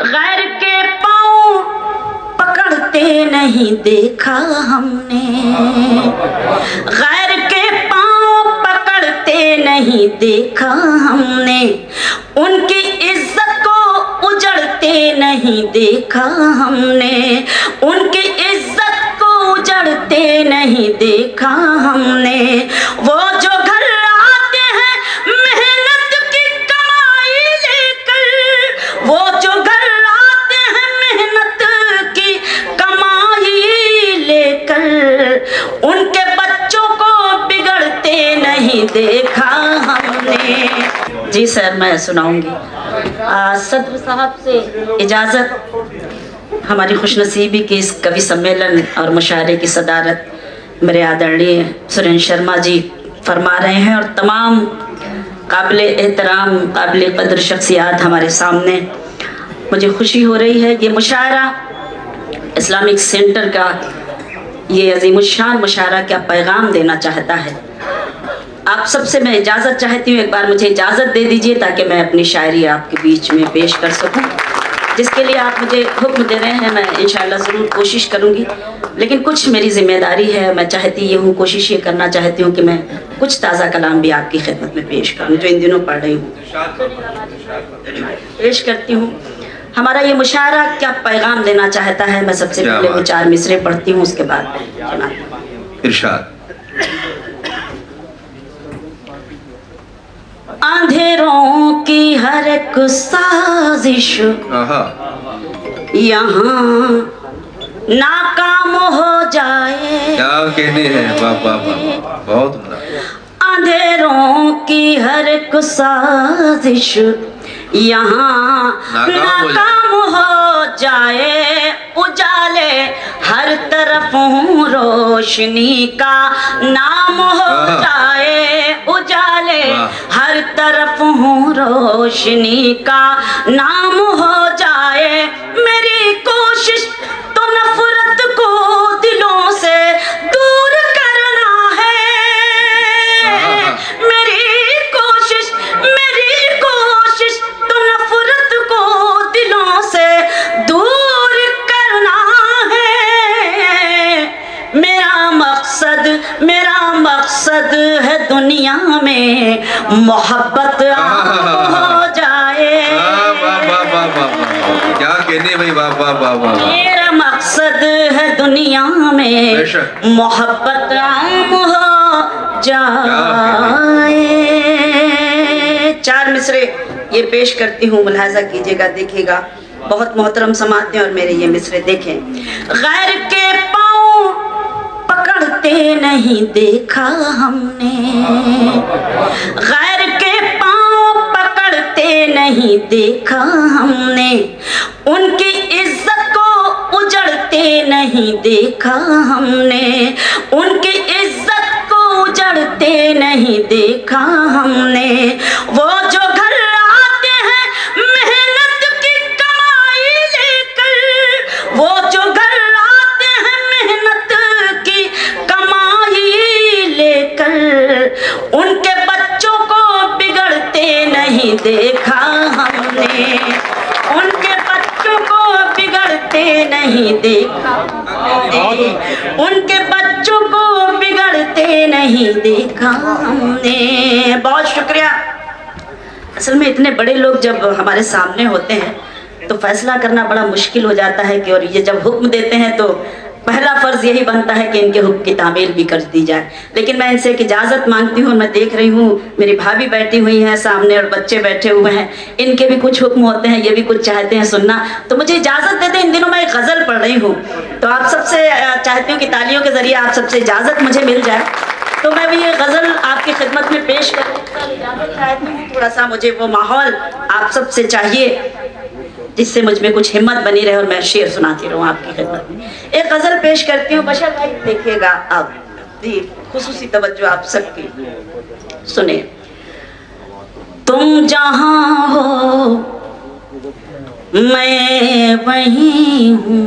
गैर के पाँव पकड़ते नहीं देखा हमने, गैर के पाँव पकड़ते नहीं देखा हमने, उनकी इज्जत को उजड़ते नहीं देखा हमने, उनकी इज्जत को उजड़ते नहीं देखा हमने। वो जो घर आते हैं मेहनत की कमाई लेकर, वो जो घर आते हैं मेहनत की कमाई लेकर, उनके बच्चों को बिगड़ते नहीं देखा हमने। जी सर, मैं सुनाऊंगी। सदर साहब से इजाज़त। हमारी खुशनसीबी के इस कवि सम्मेलन और मुशायरे की सदारत मेरे आदरणीय सुरेंद्र शर्मा जी फरमा रहे हैं और तमाम काबिले एहतराम काबिले कदर शख्सियात हमारे सामने। मुझे खुशी हो रही है। ये मुशायरा इस्लामिक सेंटर का ये अज़ीमुश्शान मुशायरा क्या पैगाम देना चाहता है। आप सबसे मैं इजाज़त चाहती हूँ, एक बार मुझे इजाज़त दे दीजिए ताकि मैं अपनी शायरी आपके बीच में पेश कर सकूँ, जिसके लिए आप मुझे हुक्म दे रहे हैं। मैं इंशाअल्लाह ज़रूर कोशिश करूँगी, लेकिन कुछ मेरी ज़िम्मेदारी है। मैं चाहती ये हूँ, कोशिश ये करना चाहती हूँ कि मैं कुछ ताज़ा कलाम भी आपकी खिदमत में पेश करूँ जो इन दिनों पढ़ रही हूँ। पेश करती हूँ। हमारा ये मुशायरा क्या पैगाम देना चाहता है। मैं सबसे पहले वो 4 मिसरे पढ़ती हूँ, उसके बाद इरशाद। अंधेरों की हर एक साजिश यहाँ नाकाम हो जाए। क्या कहने हैं बाबा, बहुत अंधेरों की हर एक साजिश यहाँ नाकाम हो जाए। उजाले हर तरफ रोशनी का नाम हो जाए। उजाले हर तरफ रोशनी का नाम हो जाए। मेरी कोशिश तो नफरत को दिलों से दूर करना है। मेरी कोशिश तो नफरत को दिलों से दूर करना है। मेरा मकसद है दुनिया में मोहब्बत हो जाए। क्या कहने भाई बाबा। मेरा मकसद है दुनिया में मोहब्बत आम हो जाए। 4 मिसरे ये पेश करती हूँ, मुलाहाजा कीजिएगा, देखिएगा। बहुत मोहतरम समाते हैं और मेरे ये मिसरे देखें। गैर के पाँव पकड़ते नहीं देखा हमने, गैर के पाँव पकड़ते नहीं देखा हमने, उनकी इज्जत को उजड़ते नहीं देखा हमने, उनकी इज्जत को उजड़ते नहीं देखा हमने। वो जो घर आते हैं मेहनत की कमाई लेकर, वो जो घर आते हैं मेहनत की कमाई लेकर, उनके बच्चों को बिगड़ते नहीं देखा हमने, उनके बच्चों को बिगड़ते नहीं देखा, उनके बच्चों को बिगड़ते नहीं देखा हमने। बहुत शुक्रिया। असल में इतने बड़े लोग जब हमारे सामने होते हैं तो फैसला करना बड़ा मुश्किल हो जाता है कि, और ये जब हुक्म देते हैं तो पहला फर्ज यही बनता है कि इनके हुक्म की तामील भी कर दी जाए। लेकिन मैं इनसे एक इजाज़त मांगती हूँ। मैं देख रही हूँ मेरी भाभी बैठी हुई हैं सामने और बच्चे बैठे हुए हैं, इनके भी कुछ हुक्म होते हैं, ये भी कुछ चाहते हैं सुनना, तो मुझे इजाज़त दे दें। इन दिनों मैं एक गज़ल पढ़ रही हूँ, तो आप सबसे चाहती हूँ कि तालियों के ज़रिए आप सबसे इजाज़त मुझे मिल जाए, तो मैं भी ये गज़ल आपकी खिदमत में पेश करूँ। इजाज़त चाहती हूँ, थोड़ा सा मुझे वो माहौल आप सबसे चाहिए जिससे मुझ में कुछ हिम्मत बनी रहे और मैं शेर सुनाती रहूं आपकी खिदमत में। एक गज़ल पेश करती हूँ। बशर भाई देखिएगा, आप खुसूसी तवज्जो आप सबकी सुने। तुम जहाँ हो मैं वहीं हूँ।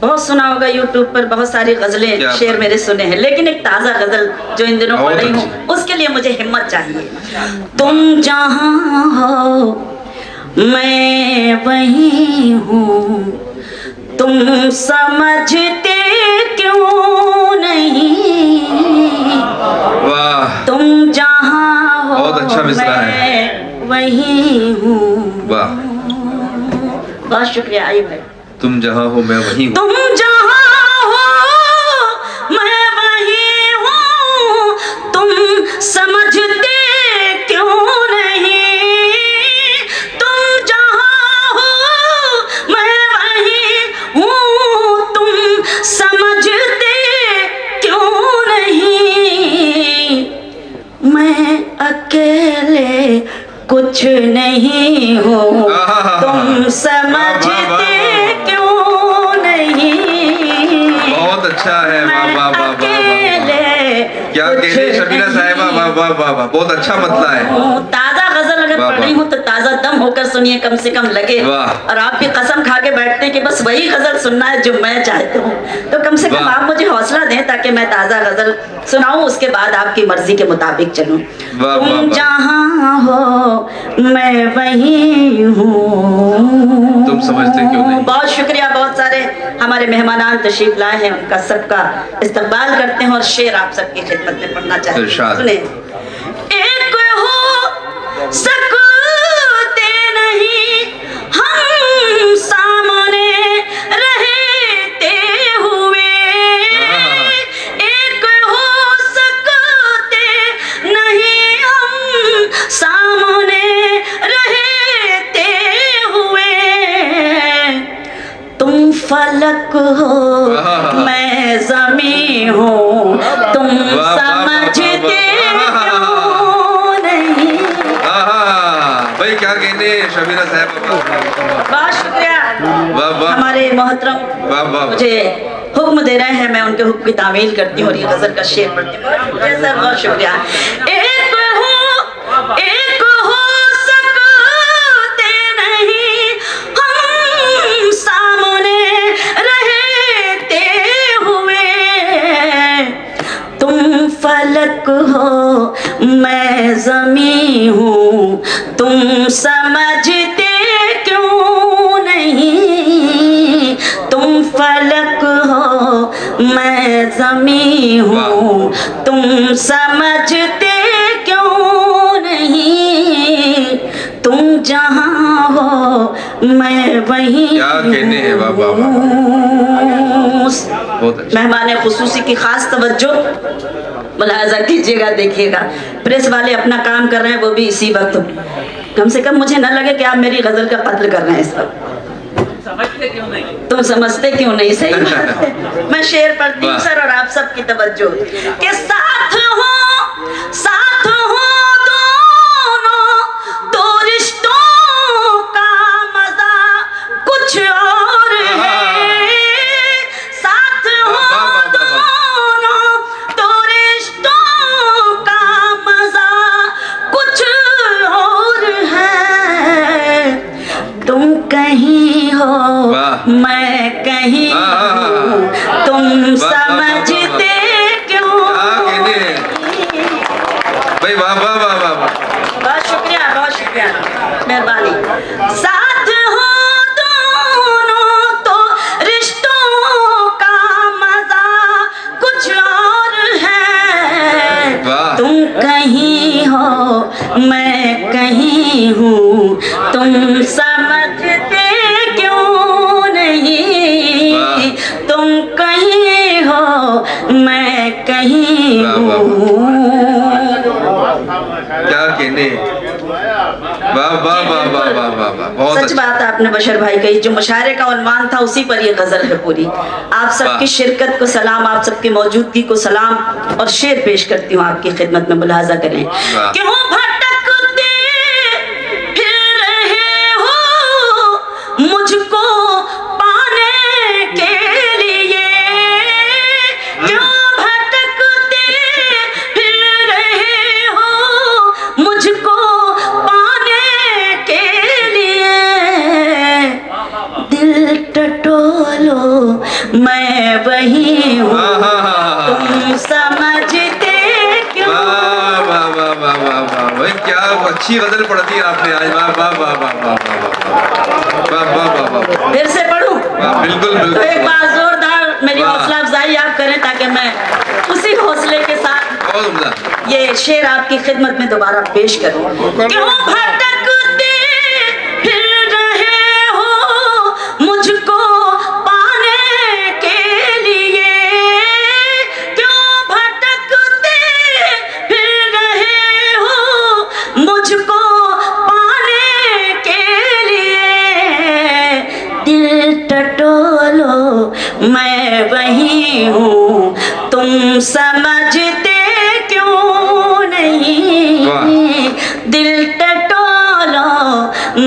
बहुत सुना होगा यूट्यूब पर, बहुत सारी गजलें शेर मेरे सुने हैं, लेकिन एक ताज़ा गजल जो इन दिनों पढ़ रही हूँ उसके लिए मुझे हिम्मत चाहिए। तुम जहाँ हो मैं वही हूँ, तुम समझते क्यों नहीं। वाह, तुम जहाँ हो बहुत अच्छा मिसरा है। मैं वही हूँ। वाह, बहुत शुक्रिया। आई भाई, तुम जहाँ हो मैं वहीं हूँ। तुम जहाँ हो मैं वही हूँ, तुम समझते क्यों नहीं। तुम जहाँ हो मैं वही हूँ, तुम समझते क्यों नहीं। मैं अकेले कुछ नहीं हूँ, तुम समझते क्यों नहीं। बहुत अच्छा है। वाह वाह वाह वाह वाह, क्या कहने शबीना साहिबा, वाह वाह वाह वाह, बहुत अच्छा मतला है। ताजा गजल अगर पढ़ रही हूँ तो ताजा दम होकर सुनिए, कम से कम लगे। वाह। और आप भी कसम खा के बैठते हैं कि बस वही गजल सुनना है जो मैं चाहता हूँ, तो कम से कम वाह। आप मुझे हौसला दें ताकि मैं ताजा गजल सुनाऊं, उसके बाद आपकी मर्जी के मुताबिक चलूं। वाह, वाह, तुम वाह। जहाँ हो मैं वही हूँ, तुम समझते क्यों नहीं। बहुत शुक्रिया। बहुत सारे हमारे मेहमान तशरीफ लाए हैं, उनका सबका इस्तकबाल करते हैं और शेर आप सबकी खिदमत में पढ़ना चाहते हैं। इरशाद। सुने। एक हो सकते नहीं हम सामने रहते हुए, एक हो सकते नहीं हम सामने रहते हुए। तुम फलक हो मैं जमी हूँ, तुम वाह, वाह, समझते वाह, वाह, क्यों नहीं। भाई क्या कहने शबीना साहिबा, बहुत शुक्रिया। वाह वाह हमारे मोहतरम वाह वाह। मुझे हुक्म दे रहे हैं, मैं उनके हुक्म की तामील करती हूँ और ये गजल का शेर पढ़ती हूँ। सर बहुत शुक्रिया। एक हो सकते नहीं हम सामने रहते हुए। तुम फलक हो मैं जमी हूँ, तुम समझते क्यों नहीं। तुम फलक हो मैं जमी हूँ, तुम समझते क्यों नहीं। तुम जहाँ हो मैं वहीं क्या कहने हैं। वाह वाह वाह, हूँ। बहुत अच्छा। मेहमान खुसूसी की खास तवज्जो मुलाहजा कीजिएगा, देखिएगा। प्रेस वाले अपना काम कर रहे हैं, वो भी इसी वक्त। कम से कम मुझे न लगे कि आप मेरी गजल का कत्ल कर रहे हैं इस वक्त। तुम समझते क्यों नहीं। सही बात है। मैं शेर पढ़ती हूँ सर और आप सबकी तवज्जो के साथ हो दोनों, तो रिश्तों का मजा कुछ और है। साथ हो दोनों, तो रिश्तों का मजा कुछ और है। तुम कहीं हो मैं कहीं हूँ, तुम समझते क्यों नहीं। भाई वाह वाह वाह वाह वाह, बहुत शुक्रिया, बहुत शुक्रिया, मेहरबानी। साथ हो दोनों, तो रिश्तों का मजा कुछ और है। वाह। तुम कहीं हो मैं कहीं हूँ, तुम समझते क्यों नहीं। वाह। तुम कहीं हो मैं कहीं वाह, वाह, हूँ। क्या कहने। वाह वाह वाह वाह वाह वाह वाह, बहुत सच अच्छा। बात है आपने बशर भाई कही, जो मुशायरे का उन्वान था उसी पर ये गजल है पूरी। आप सबकी वाह। शिरकत को सलाम, आप सबकी मौजूदगी को सलाम और शेर पेश करती हूँ आपकी खिदमत में, मुलाहाजा करें। वाह। क्यों भटकते फिर रहे हो मुझको पाने के लिए। क्यों भटकते फिर रहे हो मुझको पाने के लिए। दिल टटोलो मैं वही हूँ, तुम समझते क्यों। वाह वाह वाह वाह वाह वाह, भाई क्या अच्छी गजल पढ़ती है आपने आज। वाह वाह वाह वाह वाह वाह। बिल्कुल। तो एक बार जोरदार मेरी वाह। हौसला अफजाई आप करें ताकि मैं उसी हौसले के साथ बहुत उम्दा। ये शेर आपकी खिदमत में दोबारा पेश करूं। क्यों भटकते फिर रहे हो मुझको पाने के लिए, क्यों भटकते फिर रहे हो मुझको पाने के लिए, दिल टटोलो मैं वही हूँ तुम समझते क्यों नहीं, वाह। दिल टटोलो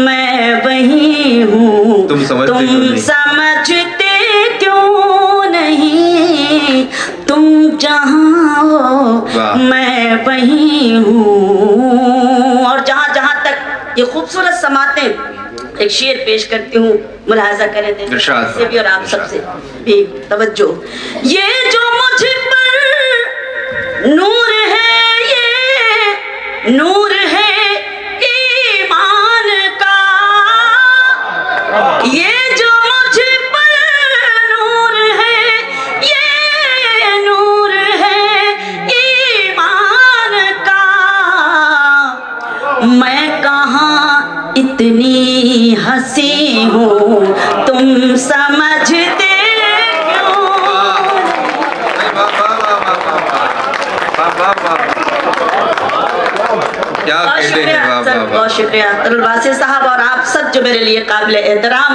मैं वही हूँ तुम समझते क्यों नहीं। समझते क्यों नहीं, तुम जहाँ हो वाह। मैं वही हूँ। और जहाँ जहाँ तक ये खूबसूरत समातें एक शेर पेश करती हूँ, मुलाहाजा करें दें इरशाद। से भी और आप सबसे भी तवज्जो। ये जो मुझ पर नूर है, ये नूर है ईमान का, ये जो मुझ पर नूर है, ये नूर है ईमान का, मैं कहाँ इतनी हंसी हूँ तुम समझते क्यों। क्या बहुत कहते शुक्रिया हैं। वाह सर, वाह वाह। बहुत शुक्रिया तरुल वासिल साहब और आप सब जो मेरे लिए काबिल एहतराम।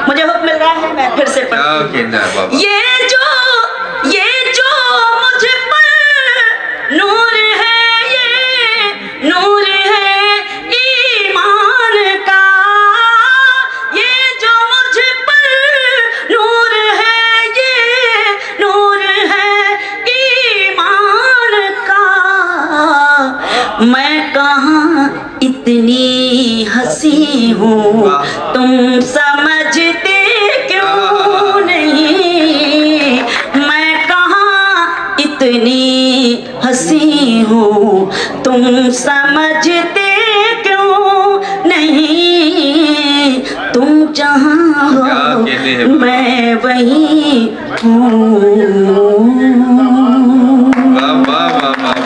मुझे हुक्म मिल रहा है मैं फिर से क्या पढ़ती हूँ। कहना है बाबा। ये जो मुझ पर नूर है, ये नूर है ईमान का, ये जो मुझ पर नूर है, ये नूर है ईमान का, मैं कहाँ इतनी हंसी हूँ तुम समझते क्यों नहीं, मैं कहाँ इतनी हंसी हूँ तुम समझते क्यों नहीं, तुम जहाँ हो क्या कहते हैं। मैं वही हूँ। वाह वाह वाह वाह वाह।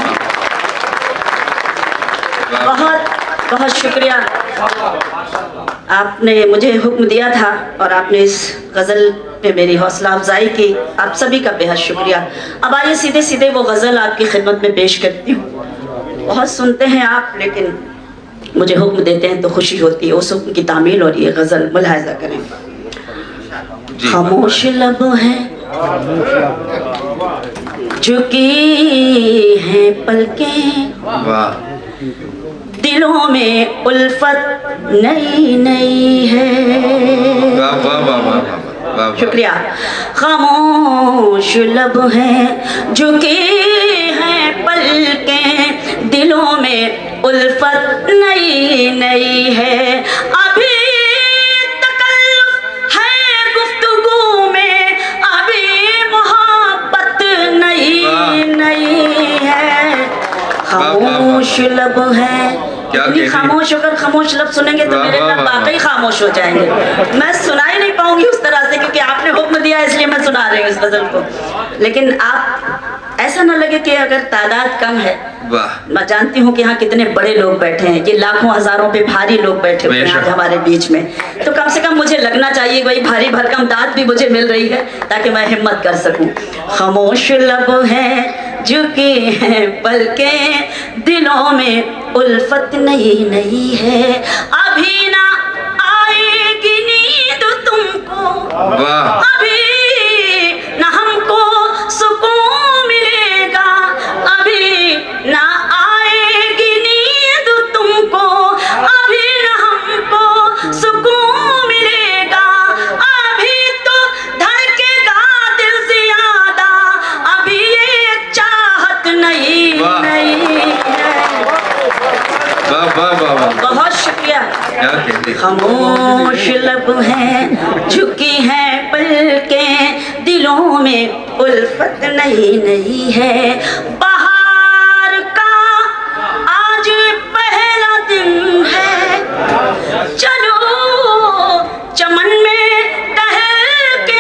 बहुत बहुत शुक्रिया, आपने मुझे हुक्म दिया था और आपने इस गज़ल पे मेरी हौसला अफजाई की, आप सभी का बेहद शुक्रिया। अब आइए सीधे सीधे वो गज़ल आपकी खिदमत में पेश करती हूँ। बहुत सुनते हैं आप, लेकिन मुझे हुक्म देते हैं तो खुशी होती है, उस हुक्म की तामील और ये गज़ल मुलाहिज़ा करें। जी। खामोश लब है झुकी हैं पलकें, वाह दिलों में उल्फत नई नई है। वाह वाह वाह वाह वाह वाह। शुक्रिया। खामोश लब हैं झुकी हैं पलकें, दिलों में उल्फत नई नई है, अभी तकल्लुफ है गुफ्तगू में, अभी मोहब्बत नई नई है। खामोश लब है, इतनी खामोश होकर खामोश लब सुनेंगे तो मेरे लब वाकई खामोश हो जाएंगे। मैं सुना ही नहीं पाऊंगी उस तरह से, क्योंकि आपने हुक्म दिया इसलिए मैं सुना रही हूँ इस गजल को। लेकिन आप ऐसा ना लगे कि अगर तादाद कम है, वाह। मैं जानती हूँ कि यहाँ कितने बड़े लोग बैठे हैं, ये लाखों हजारों पे भारी लोग बैठे हुए हैं आज हमारे बीच में, तो कम से कम मुझे लगना चाहिए वही भारी भरकम दाद भी मुझे मिल रही है ताकि मैं हिम्मत कर सकूं। खामोश लब है झुके हैं पलकें, दिलों में उल्फत नहीं नहीं है, अभी ना आएगी नींद तुमको, वाह। अभी ना हमको सुकून मिलेगा, अभी ना आएगी नींद तुमको, अभी ना हमको सुकून मिलेगा, अभी तो धड़केगा दिल ज्यादा, अभी ये चाहत नहीं नहीं है। वाह वाह वाह वाह। बहुत शुक्रिया। क्या कहते हैं। खामोश लब हैं झुकी हैं पलकें, दिलों में उल्फत नहीं नहीं है, बहार का आज पहला दिन है, चलो चमन में टहल के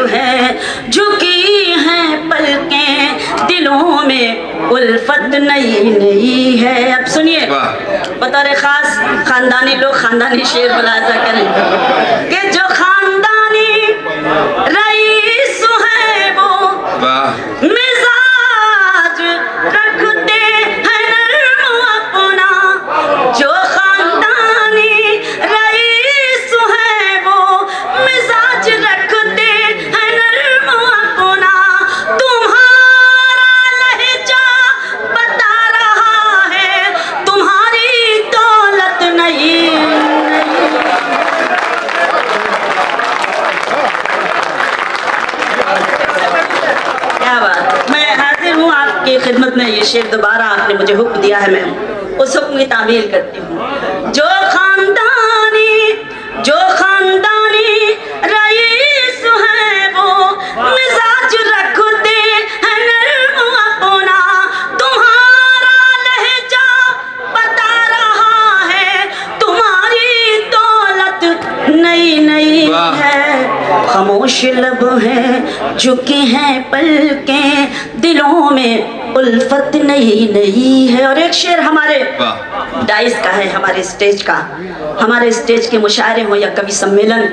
है झुकी हैं पलकें, दिलों में उल्फत नई नई है। अब सुनिए, बतौर खास खानदानी लोग खानदानी शेर मुलाजा करें कि जो खानदानी रईस है वो मिजाज रखते हैं नर्म अपना, जो खानदानी रईस है वो मिजाज रखते हैं नर्म अपना। तुम्हारा लहजा बता रहा है तुम्हारी दौलत नहीं। क्या बात, मैं हाजिर हूँ आपकी खिदमत में। ये शेर दोबारा आपने मुझे हुक्म दिया है, मैं उस हुक्म की तामील करती हूँ। जो खानदानी रईस है वो मिजाज रखते हैं नर्म अपना, तुम्हारा लहजा बता रहा है तुम्हारी दौलत नई नई है। खामोश लब हैं झुकी हैं पलकें, दिलों में उल्फत नई नई है। और एक शेर हमारे डाइस का है, हमारे स्टेज का, हमारे स्टेज के मुशायरे हो या कवि सम्मेलन,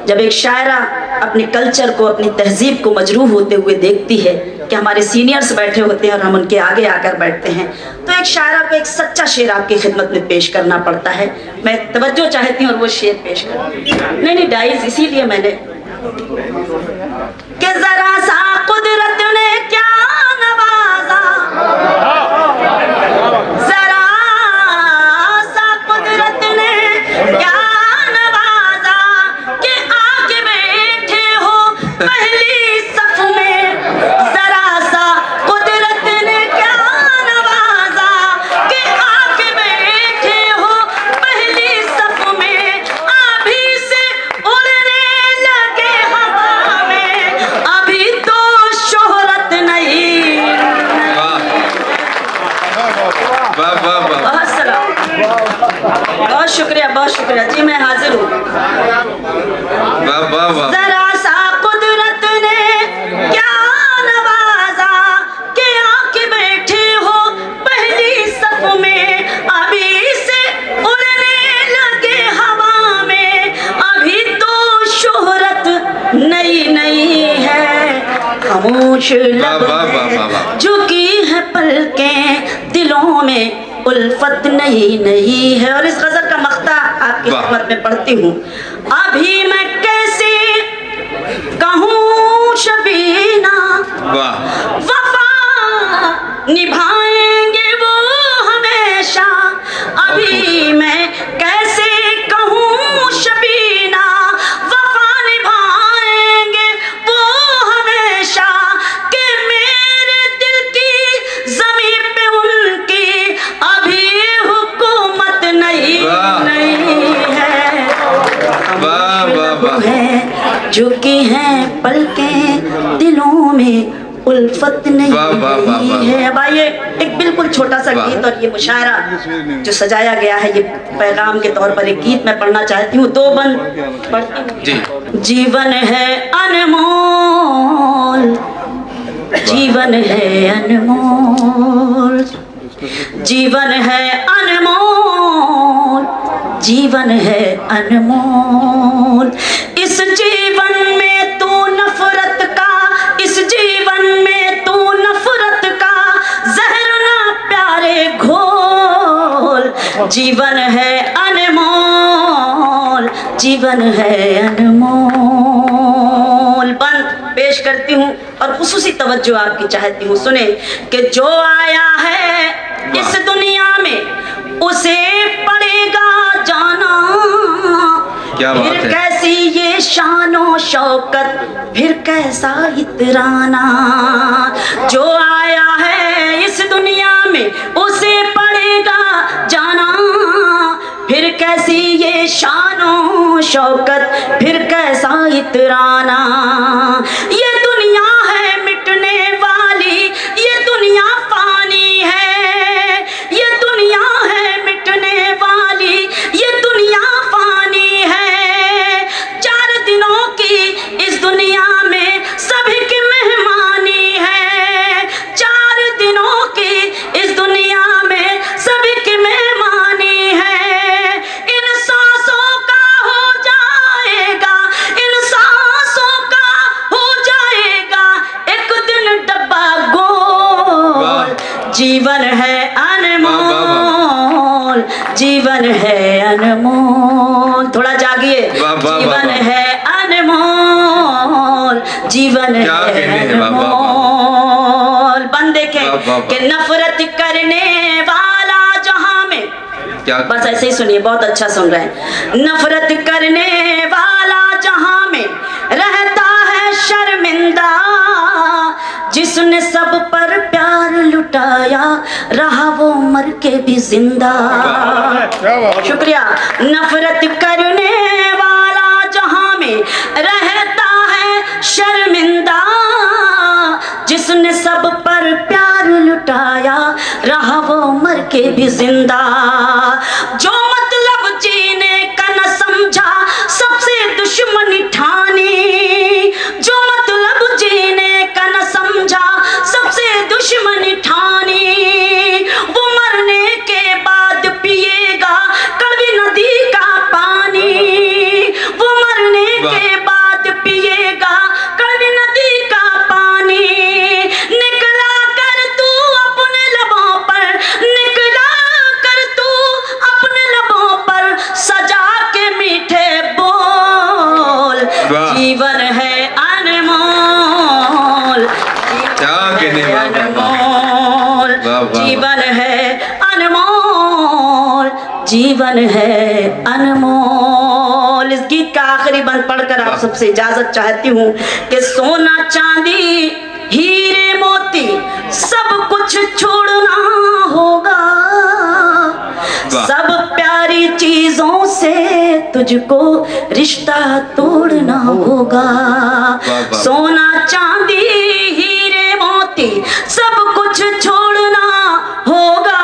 जब एक शायरा अपने कल्चर को, अपनी तहजीब को मजरूह होते हुए देखती है कि हमारे सीनियर्स बैठे होते हैं और हम उनके आगे आकर बैठते हैं, तो एक शायरा को एक सच्चा शेर आपकी खिदमत में पेश करना पड़ता है। मैं तवज्जो चाहती हूँ और वो शेर पेश कर। नहीं डाइस, इसीलिए मैंने कि जरा सा कुदरत ने क्या नवाजा, जरा सा कुदरत ने क्या नवाजा कि आके बैठे हो पहली सफ में। जरा सा कुदरत ने क्या नवाजा कि आके बैठे हो पहली सफ में। अभी से उड़ने लगे हवा में, अभी तो शोहरत नहीं। बहुत सलाम, बहुत शुक्रिया जी, मैं हाजिर हूँ। जरा सा कुदरत ने क्या नवाजा कि आके बैठे हो पहली सफ में। अभी से उड़ने लगे हवा में, अभी तो शोहरत नई नई है। खामोश लब है झुकी है पलकें, दिलों में उल्फत नहीं नहीं है। और इस गजल का मख्ता आपकी खिदमत में पढ़ती हूँ। अभी मैं कैसे कहूँ शबीना, वफा निभाएंगे वो हमेशा। अभी मैं कैसे कहूँ शबीना, वफा निभाएंगे वो हमेशा। कि मेरे दिल की ज़मीन पे उनकी अभी हुकूमत नहीं है। है झुकी हैं पलकें, दिलों में उल्फत नहीं है। अब आइए एक बिल्कुल छोटा सा गीत और ये मुशायरा जो सजाया गया है, ये पैगाम के तौर पर एक गीत मैं पढ़ना चाहती हूँ। दो बंद पढ़ती हूँ। जीवन है अनमोल, जीवन है अनमोल, जीवन है अनमोल, जीवन है अनमोल। इस जीवन में तू नफरत का, इस जीवन में तू नफरत का जहर ना प्यारे घोल। जीवन है अनमोल, जीवन है अनमोल। बंद पेश करती हूँ और खुसूसी तवज्जो आपकी चाहती हूँ। सुने कि जो आया है इस दुनिया में उसे पड़ेगा जाना। क्या बात फिर है। कैसी ये शानो शौकत, फिर कैसा इतराना। जो आया है इस दुनिया में उसे पड़ेगा जाना। फिर कैसी ये शानो शौकत, फिर कैसा इतराना। ये दुनिया है मिटने वाली, ये दुनिया फानी है। ये दुनिया है मिटने वाली, ये दुनिया फानी है। 4 दिनों की इस दुनिया में जीवन है अनमोल, जीवन है अनमोल। थोड़ा जागिए। जीवन है अनमोल, जीवन है अनमोल। बंद देखे कि नफरत करने वाला जहां में, बस ऐसे ही सुनिए, बहुत अच्छा सुन रहे हैं। नफरत करने वाला जहां में रहता है शर्मिंदा, जिसने सब पर प्यार लुटाया रहा वो मर के भी जिंदा। शुक्रिया। नफरत करने वाला जहां में रहता है शर्मिंदा, जिसने सब पर प्यार लुटाया रहा वो मर के भी जिंदा। जो मतलब जीने का न समझा सबसे दुश्मनी ठानी, जो मतलब जीने का न समझा सबसे दुश्मनी ठानी, वो मरने के बाद पिएगा कड़वी नदी का पानी, वो मरने के बाद पिएगा कड़वी नदी का पानी। निकला कर तू अपने लबों पर, निकला कर तू अपने लबों पर सजा के मीठे बोल। जीवन है अनमोल, अनमोल, जीवन है अनमोल, जीवन है अनमोल। इस गीत का आखिरी बंद पढ़कर आप सबसे इजाजत चाहती हूँ कि सोना चांदी हीरे मोती सब कुछ छोड़ना होगा, सब प्यारी चीजों से तुझको रिश्ता तोड़ना होगा। सोना चांदी हीरे मोती सब कुछ छोड़ना होगा,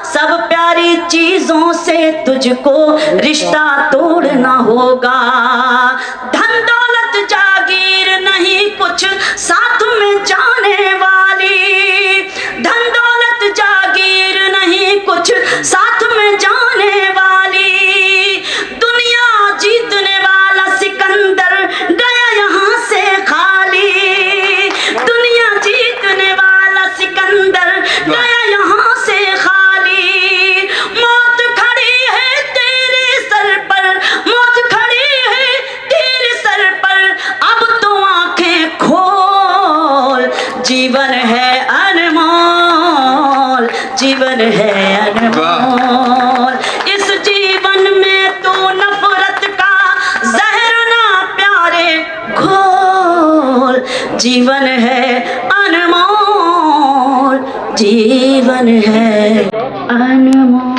सब प्यारी चीजों से तुझको रिश्ता तोड़ना होगा। धन दौलत जागीर नहीं कुछ साथ में जाने वाली, धन दौलत जागीर नहीं कुछ साथ में जाने वाली। दुनिया जीतने वाला सिकंदर गया यहाँ से खाली, दुनिया जीतने वाला सिकंदर गया यहाँ से खाली। मौत खड़ी है तेरे सर पर, मौत खड़ी है तेरे सर पर, अब तो आंखें खोल। जीवन है अनमोल, जीवन है अनमोल। इस जीवन में तो नफरत का जहर ना प्यारे घोल। जीवन है अनमोल, जीवन है अनमोल।